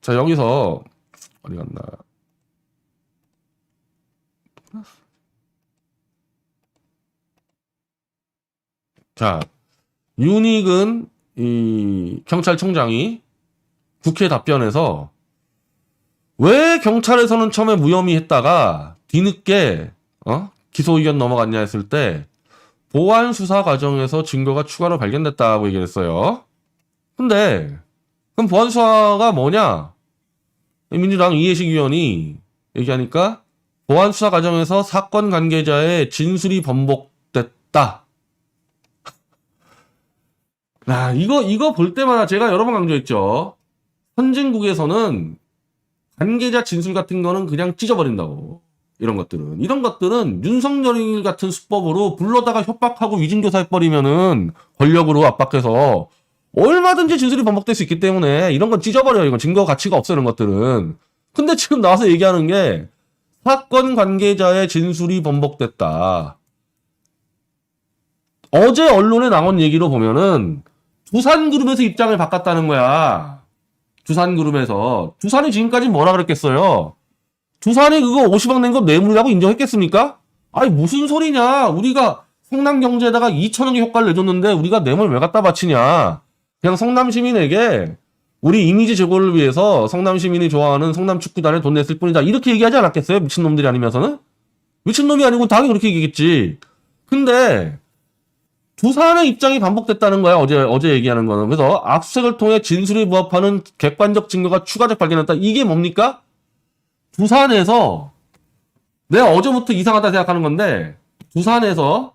자, 여기서 어디 갔나? 자, 윤익은 이 경찰청장이 국회 답변에서 왜 경찰에서는 처음에 무혐의했다가 뒤늦게 기소 의견 넘어갔냐 했을 때 보안 수사 과정에서 증거가 추가로 발견됐다고 얘기를 했어요. 근데 그럼 보안 수사가 뭐냐? 민주당 이해식 의원이 얘기하니까 보안 수사 과정에서 사건 관계자의 진술이 번복됐다. 이거 볼 때마다 제가 여러 번 강조했죠. 선진국에서는 관계자 진술 같은 거는 그냥 찢어버린다고. 이런 것들은 윤석열 같은 수법으로 불러다가 협박하고 위증교사해버리면은 권력으로 압박해서 얼마든지 진술이 번복될 수 있기 때문에 이런 건 찢어버려요. 이건 증거 가치가 없어요. 이런 것들은. 근데 지금 나와서 얘기하는 게 사건 관계자의 진술이 번복됐다. 어제 언론에 나온 얘기로 보면은 두산그룹에서 입장을 바꿨다는 거야. 두산그룹에서. 두산이 지금까지 뭐라 그랬겠어요? 두산이 그거 50억 낸 거 뇌물이라고 인정했겠습니까? 아니 무슨 소리냐. 우리가 성남경제에다가 2천억의 효과를 내줬는데 우리가 뇌물 왜 갖다 바치냐. 그냥 성남시민에게 우리 이미지 제고를 위해서 성남시민이 좋아하는 성남축구단에 돈 냈을 뿐이다. 이렇게 얘기하지 않았겠어요? 미친놈들이 아니면서는? 미친놈이 아니고 당연히 그렇게 얘기했겠지. 근데 두산의 입장이 반복됐다는 거야. 어제 얘기하는 거는. 그래서 압수수색을 통해 진술에 부합하는 객관적 증거가 추가적 발견했다. 이게 뭡니까? 두산에서 내가 어제부터 이상하다 생각하는 건데 두산에서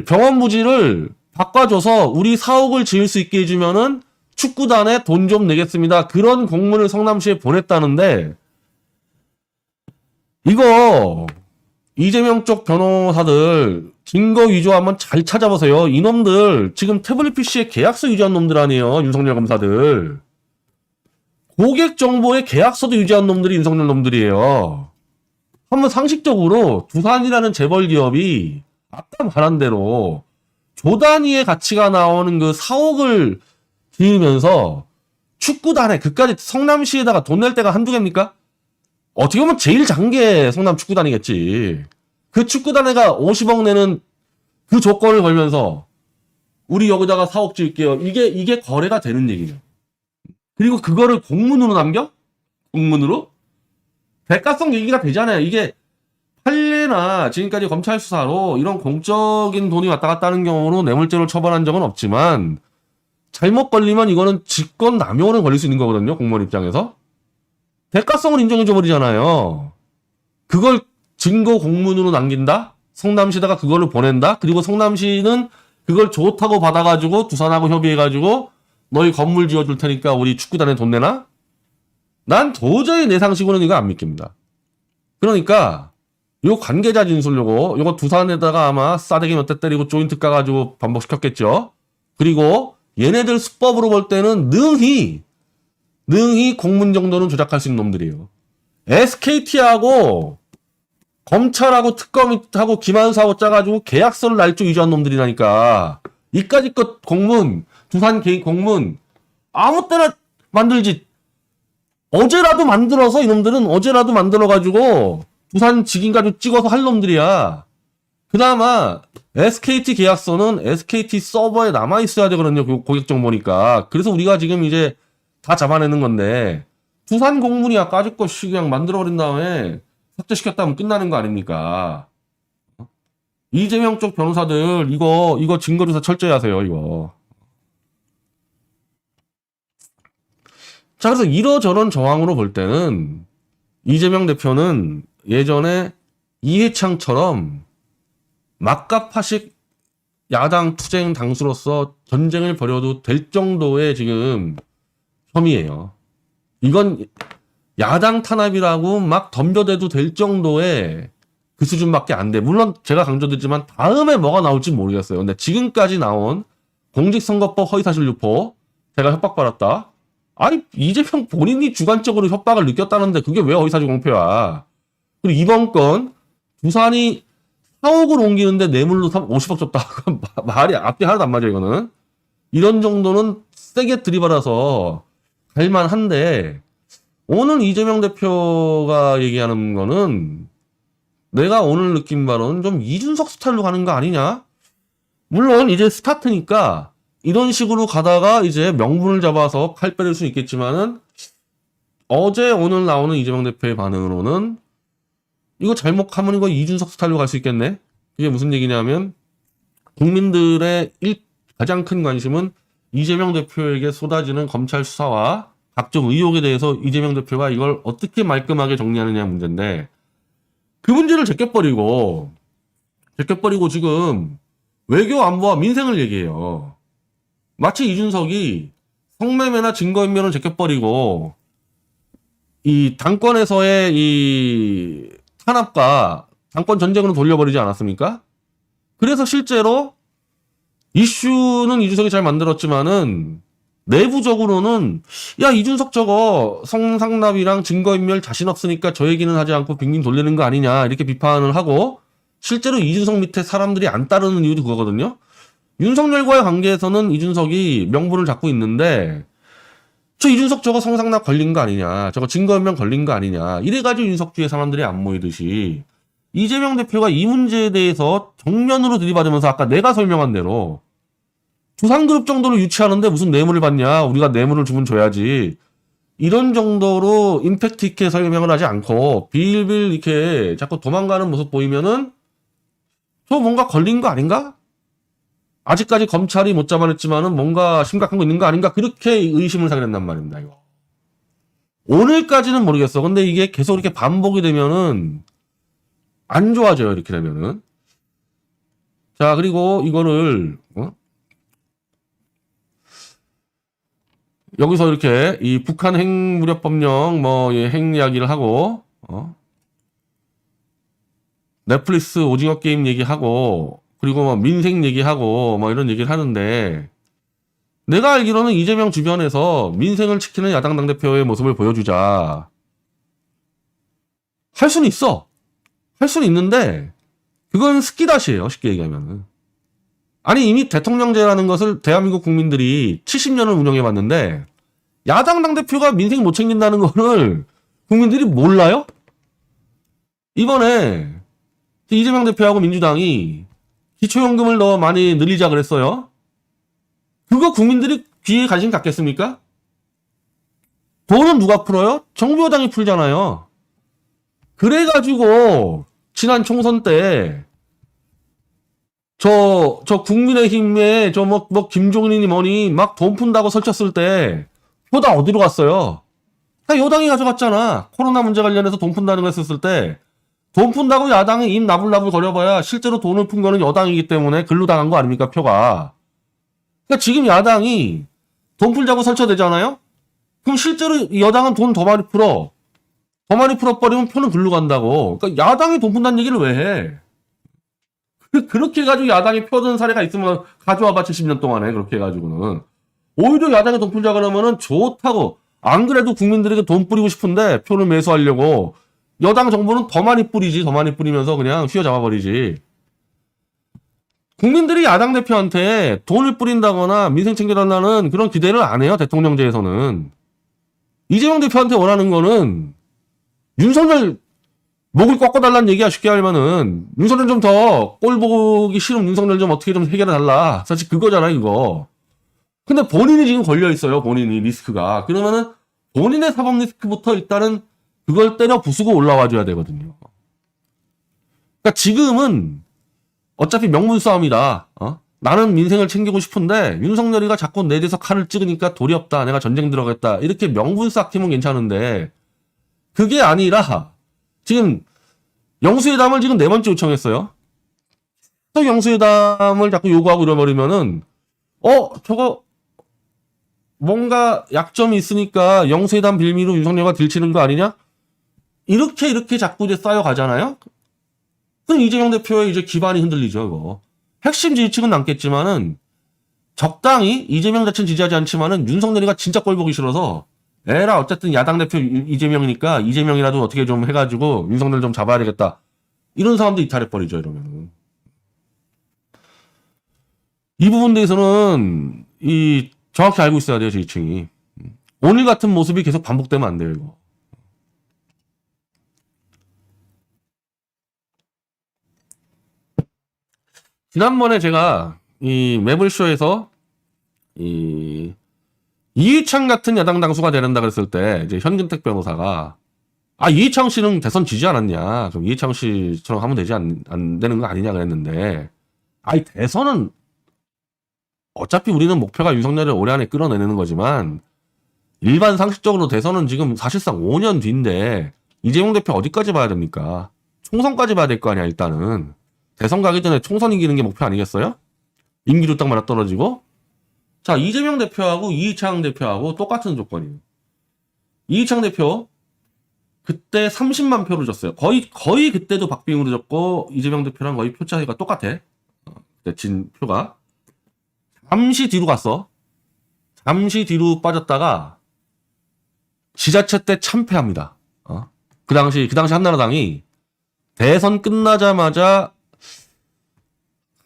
병원 부지를 바꿔줘서 우리 사옥을 지을 수 있게 해주면은 축구단에 돈 좀 내겠습니다. 그런 공문을 성남시에 보냈다는데 이거 이재명 쪽 변호사들 증거 위조 한번 잘 찾아보세요. 이놈들 지금 태블릿 PC에 계약서 유지한 놈들 아니에요. 윤석열 검사들. 고객 정보에 계약서도 유지한 놈들이 윤석열 놈들이에요. 한번 상식적으로 두산이라는 재벌 기업이 아까 말한 대로 조 단위의 가치가 나오는 그 사옥을 지으면서 축구단에 그까지 성남시에다가 돈 낼 데가 한두 개입니까? 어떻게 보면 제일 장게 성남 축구단이겠지. 그 축구단에가 50억 내는 그 조건을 걸면서 우리 여기다가 사옥 지을게요. 이게 거래가 되는 얘기죠. 그리고 그거를 공문으로 남겨? 공문으로? 대가성 얘기가 되잖아요. 이게 판례나 지금까지 검찰 수사로 이런 공적인 돈이 왔다 갔다 하는 경우로 뇌물죄로 처벌한 적은 없지만 잘못 걸리면 이거는 직권 남용으로 걸릴 수 있는 거거든요. 공무원 입장에서. 대가성을 인정해줘 버리잖아요. 그걸 증거 공문으로 남긴다? 성남시다가 그걸로 보낸다? 그리고 성남시는 그걸 좋다고 받아가지고 두산하고 협의해가지고 너희 건물 지어줄 테니까 우리 축구단에 돈 내나? 난 도저히 내 상식으로는 이거 안 믿깁니다. 그러니까 요 관계자 진술 요거 두산에다가 아마 싸대기 몇 대 때리고 조인트 까가지고 반복시켰겠죠. 그리고 얘네들 수법으로 볼 때는 능히 공문 정도는 조작할 수 있는 놈들이에요. SKT하고 검찰하고 특검하고 김한수하고 짜가지고 계약서를 날조 위조한 놈들이라니까. 이까짓 것 공문, 두산 개인 공문 아무 때나 만들지. 어제라도 만들어서 이놈들은 어제라도 만들어가지고 두산 직인 가지고 찍어서 할 놈들이야. 그나마 SKT 계약서는 SKT 서버에 남아있어야 되거든요. 고객 정보니까. 그래서 우리가 지금 이제 다 잡아내는 건데 두산 공문이야 까짓 거 그냥 만들어버린 다음에 삭제시켰다면 끝나는 거 아닙니까? 이재명 쪽 변호사들 이거 증거조사 철저히 하세요. 이거. 자, 그래서 이러저런 정황으로 볼 때는 이재명 대표는 예전에 이해창처럼 막가파식 야당 투쟁 당수로서 전쟁을 벌여도 될 정도의 지금 혐의예요. 이건 야당 탄압이라고 막 덤벼대도 될 정도의 그 수준밖에 안 돼. 물론 제가 강조드리지만 다음에 뭐가 나올지 모르겠어요. 근데 지금까지 나온 공직선거법 허위사실 유포, 제가 협박받았다. 아니 이재명 본인이 주관적으로 협박을 느꼈다는데 그게 왜 허위사실 공표야. 그리고 이번 건 두산이 사옥을 옮기는데 뇌물로 50억 줬다. 말이 앞뒤 하나도 안 맞아 이거는. 이런 정도는 세게 들이받아서 갈만한데 오늘 이재명 대표가 얘기하는 거는 내가 오늘 느낀 바로는 좀 이준석 스타일로 가는 거 아니냐? 물론 이제 스타트니까 이런 식으로 가다가 이제 명분을 잡아서 칼 빼릴 수 있겠지만은 어제 오늘 나오는 이재명 대표의 반응으로는 이거 잘못 가면 이거 이준석 스타일로 갈 수 있겠네? 이게 무슨 얘기냐면 국민들의 가장 큰 관심은 이재명 대표에게 쏟아지는 검찰 수사와 각종 의혹에 대해서 이재명 대표가 이걸 어떻게 말끔하게 정리하느냐 문제인데 그 문제를 제껴버리고 지금 외교 안보와 민생을 얘기해요. 마치 이준석이 성매매나 증거인멸을 제껴버리고 이 당권에서의 이 탄압과 당권 전쟁으로 돌려버리지 않았습니까? 그래서 실제로 이슈는 이준석이 잘 만들었지만은 내부적으로는 야 이준석 저거 성상납이랑 증거인멸 자신 없으니까 저 얘기는 하지 않고 빙빙 돌리는 거 아니냐 이렇게 비판을 하고 실제로 이준석 밑에 사람들이 안 따르는 이유도 그거거든요. 윤석열과의 관계에서는 이준석이 명분을 잡고 있는데 저 이준석 저거 성상납 걸린 거 아니냐 저거 증거인멸 걸린 거 아니냐 이래가지고 윤석주의 사람들이 안 모이듯이 이재명 대표가 이 문제에 대해서 정면으로 들이받으면서 아까 내가 설명한 대로 두산그룹 정도를 유치하는데 무슨 뇌물을 받냐 우리가 뇌물을 주면 줘야지 이런 정도로 임팩트 있게 설명을 하지 않고 빌빌 이렇게 자꾸 도망가는 모습 보이면은 저 뭔가 걸린 거 아닌가? 아직까지 검찰이 못 잡아냈지만은 뭔가 심각한 거 있는 거 아닌가? 그렇게 의심을 사게 된단 말입니다, 이거. 오늘까지는 모르겠어. 근데 이게 계속 이렇게 반복이 되면은 안 좋아져요, 이렇게 되면은. 자, 그리고 이거를, 여기서 이렇게 이 북한 핵무력법령 핵 이야기를 하고, 넷플릭스 오징어 게임 얘기하고, 그리고 뭐 민생 얘기하고 뭐 이런 얘기를 하는데 내가 알기로는 이재명 주변에서 민생을 지키는 야당 당대표의 모습을 보여주자. 할 수는 있어. 할 수는 있는데 그건 스키다시예요. 쉽게 얘기하면. 아니 이미 대통령제라는 것을 대한민국 국민들이 70년을 운영해봤는데 야당 당대표가 민생 못 챙긴다는 거를 국민들이 몰라요? 이번에 이재명 대표하고 민주당이 기초연금을 더 많이 늘리자 그랬어요. 그거 국민들이 귀에 관심 갖겠습니까? 돈은 누가 풀어요? 정부 여당이 풀잖아요. 그래가지고 지난 총선 때 저 국민의힘에 김종인이 뭐니 막 돈 푼다고 설쳤을 때 표 다 어디로 갔어요? 다 여당이 가져갔잖아. 코로나 문제 관련해서 돈 푼다는 거 했었을 때 돈 푼다고 야당이 입 나불나불 거려봐야 실제로 돈을 푼 거는 여당이기 때문에 글로 당한 거 아닙니까, 표가. 그러니까 지금 야당이 돈 풀자고 설쳐대잖아요? 그럼 실제로 여당은 돈 더 많이 풀어. 더 많이 풀어버리면 표는 글로 간다고. 그러니까 야당이 돈 푼다는 얘기를 왜 해? 그렇게 해가지고 야당이 표든 사례가 있으면 가져와봐, 70년 동안에. 그렇게 해가지고는. 오히려 야당이 돈 풀자 그러면은 좋다고. 안 그래도 국민들에게 돈 뿌리고 싶은데 표를 매수하려고. 여당 정부는 더 많이 뿌리지, 더 많이 뿌리면서 그냥 휘어잡아버리지. 국민들이 야당 대표한테 돈을 뿌린다거나 민생 챙겨달라는 그런 기대를 안 해요, 대통령제에서는. 이재명 대표한테 원하는 거는 윤석열 목을 꺾어달라는 얘기야, 쉽게 하면은. 윤석열 좀 더 꼴 보기 싫으면 윤석열 좀 어떻게 좀 해결해달라. 사실 그거잖아, 이거. 근데 본인이 지금 걸려있어요, 본인이 리스크가. 그러면은 본인의 사법 리스크부터 일단은 그걸 때려 부수고 올라와줘야 되거든요. 그러니까 지금은 어차피 명분 싸움이다. 나는 민생을 챙기고 싶은데 윤석열이가 자꾸 내 대서 칼을 찍으니까 도리 없다. 내가 전쟁 들어가겠다. 이렇게 명분 쌓기면 괜찮은데 그게 아니라 지금 영수회담을 지금 4번째 요청했어요. 또 영수회담을 자꾸 요구하고 이러버리면은 저거 뭔가 약점이 있으니까 영수회담 빌미로 윤석열과 들치는 거 아니냐? 이렇게 자꾸 이제 쌓여가잖아요? 그럼 이재명 대표의 이제 기반이 흔들리죠, 이거. 핵심 지지층은 남겠지만은, 적당히 이재명 자체는 지지하지 않지만은, 윤석열이가 진짜 꼴 보기 싫어서, 에라, 어쨌든 야당 대표 이재명이니까, 이재명이라도 어떻게 좀 해가지고, 윤석열 좀 잡아야 되겠다. 이런 사람도 이탈해버리죠, 이러면은. 이 부분에 대해서는, 정확히 알고 있어야 돼요, 지지층이. 오늘 같은 모습이 계속 반복되면 안 돼요, 이거. 지난번에 제가 이 매블쇼에서 이 이휘창 같은 야당 당수가 되는다 그랬을 때 이제 현근택 변호사가 이휘창 씨는 대선 지지 않았냐? 그럼 이휘창 씨처럼 하면 되지 안 되는 거 아니냐 그랬는데 대선은 어차피 우리는 목표가 윤석열을 올해 안에 끌어내는 거지만 일반 상식적으로 대선은 지금 사실상 5년 뒤인데 이재용 대표 어디까지 봐야 됩니까? 총선까지 봐야 될 거 아니야 일단은. 대선 가기 전에 총선 이기는 게 목표 아니겠어요? 임기도 딱 맞아 떨어지고. 자, 이재명 대표하고 이휘창 대표하고 똑같은 조건이에요. 이휘창 대표 그때 30만 표를 줬어요. 거의 그때도 박빙으로 줬고 이재명 대표랑 거의 표 차이가 똑같아. 그때 진 표가. 잠시 뒤로 갔어. 잠시 뒤로 빠졌다가 지자체 때 참패합니다. 그 당시 한나라당이 대선 끝나자마자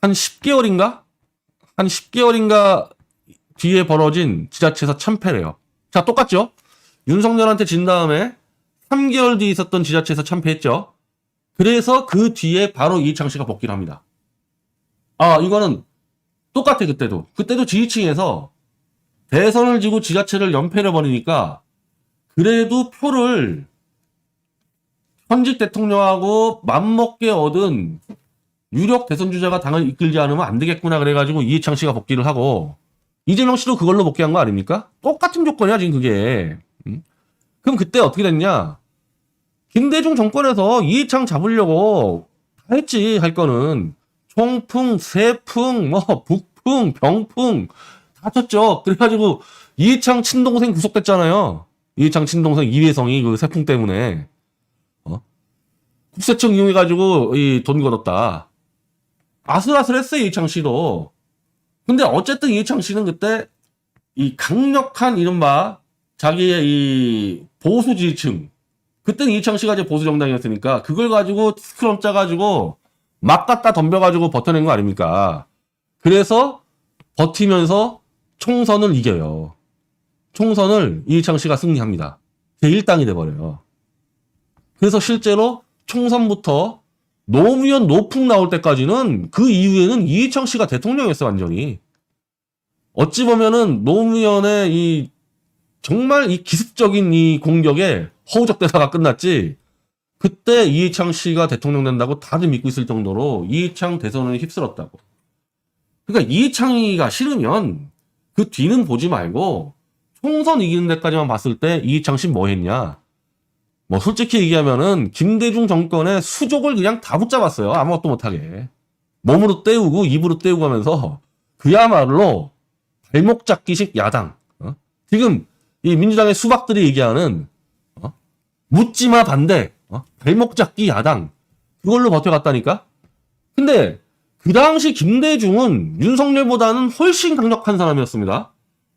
한 10개월인가? 한 10개월인가 뒤에 벌어진 지자체에서 참패래요. 자, 똑같죠? 윤석열한테 진 다음에 3개월 뒤에 있었던 지자체에서 참패했죠. 그래서 그 뒤에 바로 이휘창 씨가 복귀를 합니다. 이거는 똑같아, 그때도. 그때도 지지층에서 대선을 지고 지자체를 연패를 벌이니까 그래도 표를 현직 대통령하고 맘먹게 얻은 유력 대선 주자가 당을 이끌지 않으면 안 되겠구나 그래가지고 이휘창 씨가 복귀를 하고 이재명 씨도 그걸로 복귀한 거 아닙니까? 똑같은 조건이야 지금 그게. 그럼 그때 어떻게 됐냐? 김대중 정권에서 이휘창 잡으려고 다 했지. 할 거는 총풍, 세풍, 북풍, 병풍 다 쳤죠. 그래가지고 이휘창 친동생 구속됐잖아요. 이휘창 친동생 이회성이 그 세풍 때문에 국세청 이용해가지고 이 돈 걷었다. 아슬아슬했어요, 이휘창 씨도. 근데 어쨌든 이휘창 씨는 그때 이 강력한 이른바 자기의 이 보수 지지층, 그때는 이휘창 씨가 이제 보수 정당이었으니까 그걸 가지고 스크럼 짜가지고 막 갖다 덤벼가지고 버텨낸 거 아닙니까? 그래서 버티면서 총선을 이겨요. 총선을 이휘창 씨가 승리합니다. 제1당이 돼버려요. 그래서 실제로 총선부터 노무현 노풍 나올 때까지는 그 이후에는 이휘창 씨가 대통령이었어 완전히. 어찌 보면은 노무현의 이 정말 이 기습적인 이 공격에 허우적 대사가 끝났지. 그때 이휘창 씨가 대통령 된다고 다들 믿고 있을 정도로 이휘창 대선을 휩쓸었다고. 그러니까 이휘창이가 싫으면 그 뒤는 보지 말고 총선 이기는 데까지만 봤을 때 이휘창 씨 뭐 했냐. 솔직히 얘기하면은 김대중 정권의 수족을 그냥 다 붙잡았어요. 아무것도 못하게. 몸으로 때우고 입으로 때우고 하면서 그야말로 발목 잡기식 야당. 지금 이 민주당의 수박들이 얘기하는 묻지마 반대, 발목 잡기 야당. 그걸로 버텨갔다니까. 근데 그 당시 김대중은 윤석열보다는 훨씬 강력한 사람이었습니다.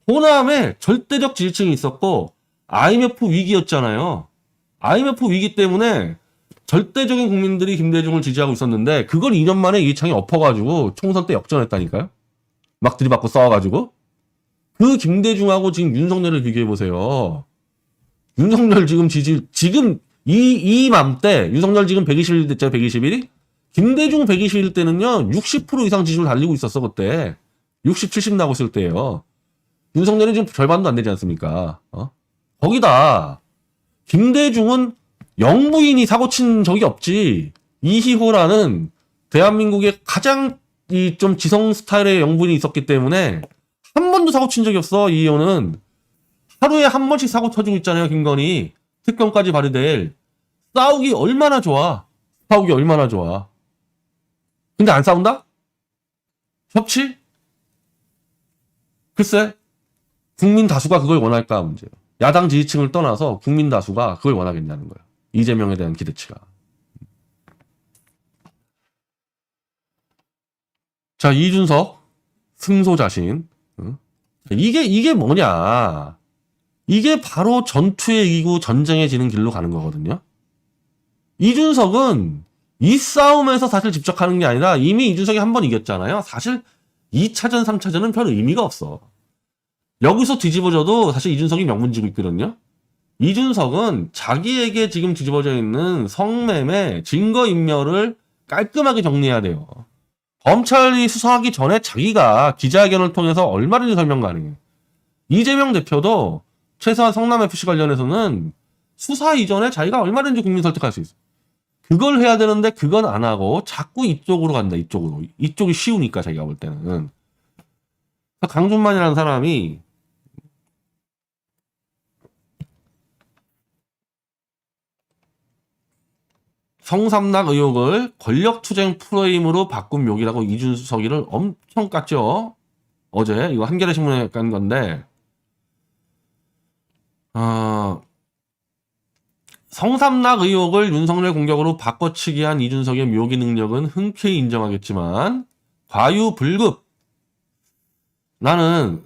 호남에 절대적 지지층이 있었고 IMF 위기였잖아요. IMF 위기 때문에 절대적인 국민들이 김대중을 지지하고 있었는데 그걸 2년 만에 이휘창이 엎어가지고 총선 때 역전했다니까요. 막 들이받고 싸워가지고. 그 김대중하고 지금 윤석열을 비교해보세요. 윤석열 지금 이맘때 윤석열 지금 120일 됐죠. 121이? 김대중 120일 때는요 60% 이상 지지율 달리고 있었어. 그때 60, 70 나고 있을 때예요. 윤석열은 지금 절반도 안 되지 않습니까? 거기다 김대중은 영부인이 사고친 적이 없지. 이희호라는 대한민국의 가장 이 좀 지성 스타일의 영부인이 있었기 때문에 한 번도 사고친 적이 없어. 이희호는 하루에 한 번씩 사고 터지고 있잖아요. 김건희 특검까지 발의될. 싸우기 얼마나 좋아. 싸우기 얼마나 좋아. 근데 안 싸운다? 협치? 글쎄 국민 다수가 그걸 원할까 문제예요. 야당 지지층을 떠나서 국민 다수가 그걸 원하겠냐는 거예요. 이재명에 대한 기대치가. 자, 이준석 승소자신. 이게 뭐냐. 이게 바로 전투에 이기고 전쟁에 지는 길로 가는 거거든요. 이준석은 이 싸움에서 사실 집착하는 게 아니라 이미 이준석이 한 번 이겼잖아요. 사실 2차전, 3차전은 별 의미가 없어. 여기서 뒤집어져도 사실 이준석이 명분지고 있거든요. 이준석은 자기에게 지금 뒤집어져 있는 성매매 증거인멸을 깔끔하게 정리해야 돼요. 검찰이 수사하기 전에 자기가 기자회견을 통해서 얼마든지 설명 가능해. 이재명 대표도 최소한 성남FC 관련해서는 수사 이전에 자기가 얼마든지 국민 설득할 수 있어. 그걸 해야 되는데 그건 안 하고 자꾸 이쪽으로 간다. 이쪽으로. 이쪽이 쉬우니까 자기가 볼 때는. 강준만이라는 사람이 성삼락 의혹을 권력투쟁 프레임으로 바꾼 묘기라고 이준석이를 엄청 깠죠. 어제 이거 한겨레 신문에 깐 건데 성삼락 의혹을 윤석열 공격으로 바꿔치기 한 이준석의 묘기 능력은 흔쾌히 인정하겠지만 과유불급. 나는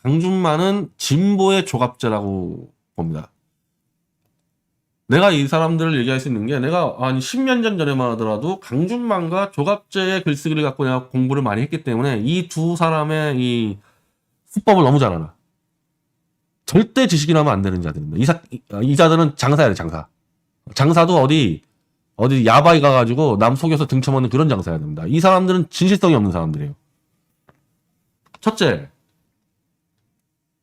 강준만은 진보의 조갑제라고 봅니다. 내가 이 사람들을 얘기할 수 있는 게 내가 한 10년 전에만 하더라도 강준만과 조갑제의 글쓰기를 갖고 내가 공부를 많이 했기 때문에 이 두 사람의 이 수법을 너무 잘 알아. 절대 지식이나면 안 되는 자들입니다. 이 자들은 장사야 돼, 장사. 장사도 어디 야바이 가가지고 남 속여서 등쳐먹는 그런 장사야 됩니다. 이 사람들은 진실성이 없는 사람들이에요. 첫째,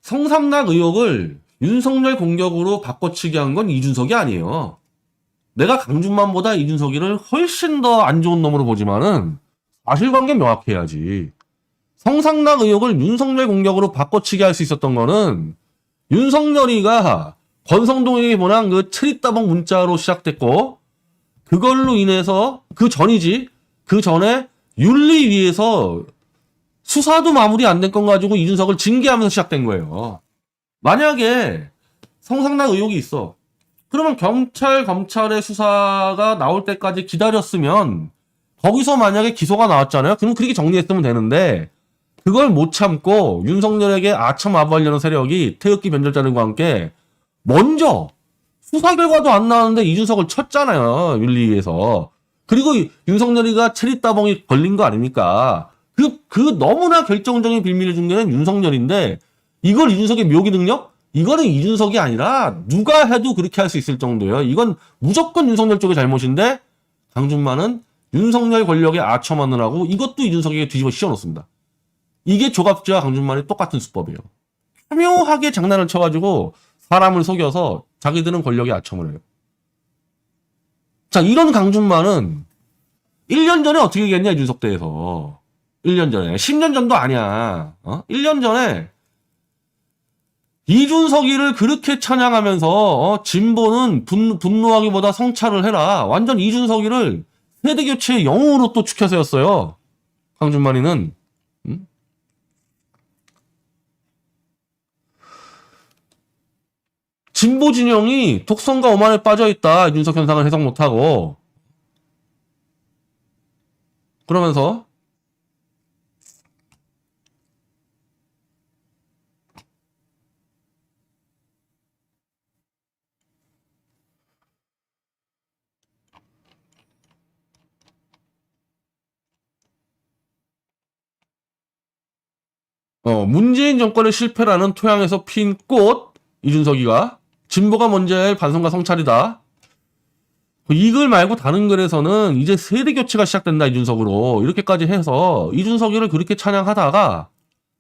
성삼락 의혹을 윤석열 공격으로 바꿔치기 한 건 이준석이 아니에요. 내가 강준만보다 이준석이를 훨씬 더 안 좋은 놈으로 보지만은 사실관계 명확해야지. 성삼락 의혹을 윤석열 공격으로 바꿔치기 할 수 있었던 거는 윤석열이가 권성동에게 보낸 그 트릿다방 문자로 시작됐고 그걸로 인해서 그 전이지. 그 전에 윤리위에서 수사도 마무리 안 된 건 가지고 이준석을 징계하면서 시작된 거예요. 만약에 성상락 의혹이 있어. 그러면 검찰의 수사가 나올 때까지 기다렸으면 거기서 만약에 기소가 나왔잖아요. 그럼 그렇게 정리했으면 되는데 그걸 못 참고 윤석열에게 아첨아부하려는 세력이 태극기 변절자들과 함께 먼저 수사 결과도 안 나왔는데 이준석을 쳤잖아요. 윤리위에서. 그리고 윤석열이가 체리따봉이 걸린 거 아닙니까? 그 너무나 결정적인 빌미를 준 게 윤석열인데 이걸 이준석의 묘기 능력? 이거는 이준석이 아니라 누가 해도 그렇게 할 수 있을 정도예요. 이건 무조건 윤석열 쪽의 잘못인데 강준만은 윤석열 권력에 아첨하느라고 이것도 이준석에게 뒤집어 씌워놓습니다. 이게 조갑지와 강준만의 똑같은 수법이에요. 묘하게 장난을 쳐가지고 사람을 속여서 자기들은 권력에 아첨을 해요. 자, 이런 강준만은 1년 전에 어떻게 얘기했냐, 이준석 대에서. 1년 전에. 10년 전도 아니야. 1년 전에 이준석이를 그렇게 찬양하면서 진보는 분노하기보다 성찰을 해라. 완전 이준석이를 세대교체의 영웅으로 또 축혀세웠어요. 강준만이는. 진보 진영이 독선과 오만에 빠져있다. 이준석 현상을 해석 못하고. 그러면서 문재인 정권의 실패라는 토양에서 핀 꽃, 이준석이가 진보가 먼저 할 반성과 성찰이다. 이 글 말고 다른 글에서는 이제 세대 교체가 시작된다, 이준석으로. 이렇게까지 해서 이준석이를 그렇게 찬양하다가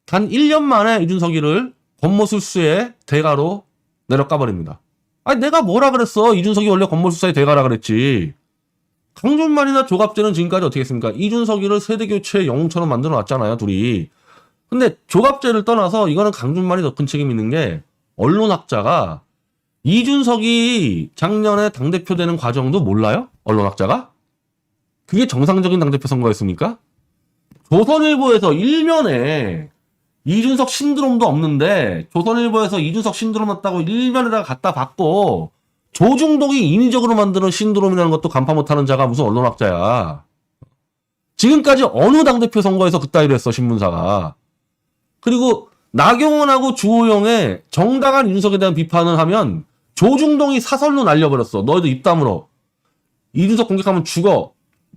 단 1년 만에 이준석이를 권모술수의 대가로 내려까버립니다. 아니, 내가 뭐라 그랬어? 이준석이 원래 권모술수의 대가라 그랬지. 강준만이나 조갑재는 지금까지 어떻게 했습니까? 이준석이를 세대 교체의 영웅처럼 만들어 놨잖아요, 둘이. 근데 조갑재를 떠나서 이거는 강준만이 더 큰 책임 있는 게 언론학자가 이준석이 작년에 당대표 되는 과정도 몰라요? 언론학자가? 그게 정상적인 당대표 선거였습니까? 조선일보에서 일면에 이준석 신드롬도 없는데 조선일보에서 이준석 신드롬 났다고 일면에다가 갖다 받고 조중동이 인위적으로 만드는 신드롬이라는 것도 간파 못하는 자가 무슨 언론학자야. 지금까지 어느 당대표 선거에서 그따위로 했어, 신문사가. 그리고 나경원하고 주호영의 정당한 이준석에 대한 비판을 하면 조중동이 사설로 날려버렸어. 너희도 입 다물어. 이준석 공격하면 죽어.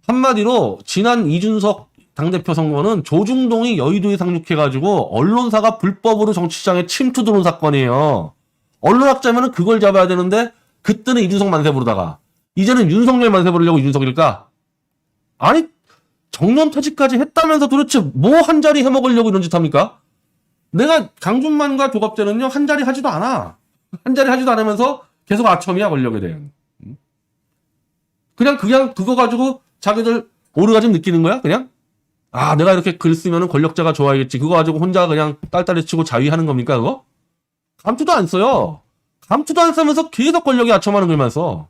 한마디로 지난 이준석 당대표 선거는 조중동이 여의도에 상륙해가지고 언론사가 불법으로 정치장에 침투 들어온 사건이에요. 언론학자면은 그걸 잡아야 되는데 그때는 이준석 만세 부르다가 이제는 윤석열 만세 부르려고 이준석일까? 아니 정년퇴직까지 했다면서 도대체 뭐 한 자리 해먹으려고 이런 짓 합니까? 내가 강준만과 조갑재는요 한 자리 하지도 않아. 한 자리 하지도 않으면서 계속 아첨이야 권력에 대한. 그냥 그거 가지고 자기들 오르가즘 느끼는 거야 그냥? 아 내가 이렇게 글 쓰면은 권력자가 좋아하겠지. 그거 가지고 혼자 그냥 딸딸이 치고 자위하는 겁니까 그거? 감투도 안 써요. 감투도 안 쓰면서 계속 권력에 아첨하는 글만 써.